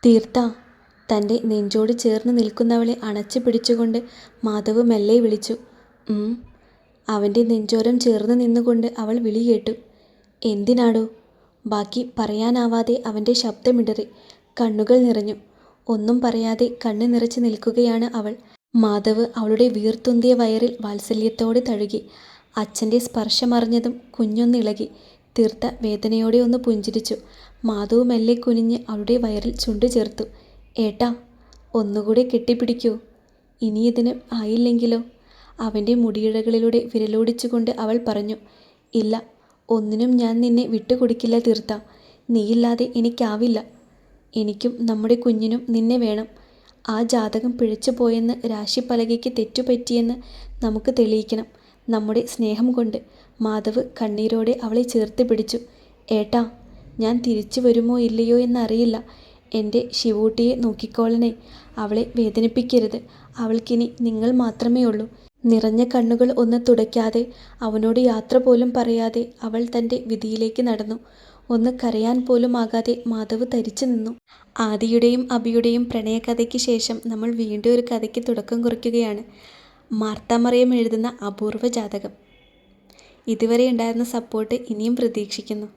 തീർത്ത തൻ്റെ നെഞ്ചോട് ചേർന്ന് നിൽക്കുന്നവളെ അണച്ചു പിടിച്ചുകൊണ്ട് മാധവ് മെല്ലെ വിളിച്ചു. അവൻ്റെ നെഞ്ചോരം ചേർന്ന് നിന്നുകൊണ്ട് അവൾ വിളി കേട്ടു. എന്തിനാടോ? ബാക്കി പറയാനാവാതെ അവൻ്റെ ശബ്ദമിടറി. കണ്ണുകൾ നിറഞ്ഞു. ഒന്നും പറയാതെ കണ്ണ് നിറച്ച് നിൽക്കുകയാണ് അവൾ. മാധവ് അവളുടെ വീർത്തുന്തിയ വയറിൽ വാത്സല്യത്തോടെ തഴുകി. അച്ഛൻ്റെ സ്പർശമറിഞ്ഞതും കുഞ്ഞൊന്നിളകി. തീർത്ത വേദനയോടെ ഒന്ന് പുഞ്ചിരിച്ചു. മാധവ് മെല്ലെ കുനിഞ്ഞ് അവളുടെ വയറിൽ ചുണ്ടു ചേർത്തു. ഏട്ടാ, ഒന്നുകൂടെ കെട്ടിപ്പിടിക്കൂ. ഇനി ഇതിന് ആയില്ലെങ്കിലോ? അവൻ്റെ മുടിയിഴകളിലൂടെ വിരലോടിച്ചുകൊണ്ട് അവൾ പറഞ്ഞു. ഇല്ല, ഒന്നിനും ഞാൻ നിന്നെ വിട്ടുകൊടുക്കില്ല തീർത്ത. നീയില്ലാതെ എനിക്കാവില്ല. എനിക്കും നമ്മുടെ കുഞ്ഞിനും നിന്നെ വേണം. ആ ജാതകം പിഴച്ചു പോയെന്ന് രാശിപ്പലകയ്ക്ക് തെറ്റുപറ്റിയെന്ന് നമുക്ക് തെളിയിക്കണം, നമ്മുടെ സ്നേഹം കൊണ്ട്. മാധവ് കണ്ണീരോടെ അവളെ ചേർത്ത് പിടിച്ചു. ഏട്ടാ, ഞാൻ തിരിച്ചു വരുമോ ഇല്ലയോ എന്നറിയില്ല. എൻ്റെ ശിവൂട്ടിയെ നോക്കിക്കോളണേ. അവളെ വേദനിപ്പിക്കരുത്. അവൾക്കിനി നിങ്ങൾ മാത്രമേ ഉള്ളൂ. നിറഞ്ഞ കണ്ണുകൾ ഒന്ന് തുടയ്ക്കാതെ, അവനോട് യാത്ര പോലും പറയാതെ അവൾ തൻ്റെ വിധിയിലേക്ക് നടന്നു. ഒന്ന് കരയാൻ പോലും ആകാതെ മാധവ് തരിച്ചു നിന്നു. ആദിയുടെയും അഭിയുടെയും പ്രണയകഥയ്ക്ക് ശേഷം നമ്മൾ വീണ്ടും ഒരു കഥയ്ക്ക് തുടക്കം കുറിക്കുകയാണ്. മാർത്ത മറിയം എഴുതുന്ന അപൂർവ ജാതകം. ഇതുവരെ ഉണ്ടായിരുന്ന സപ്പോർട്ട് ഇനിയും പ്രതീക്ഷിക്കുന്നു.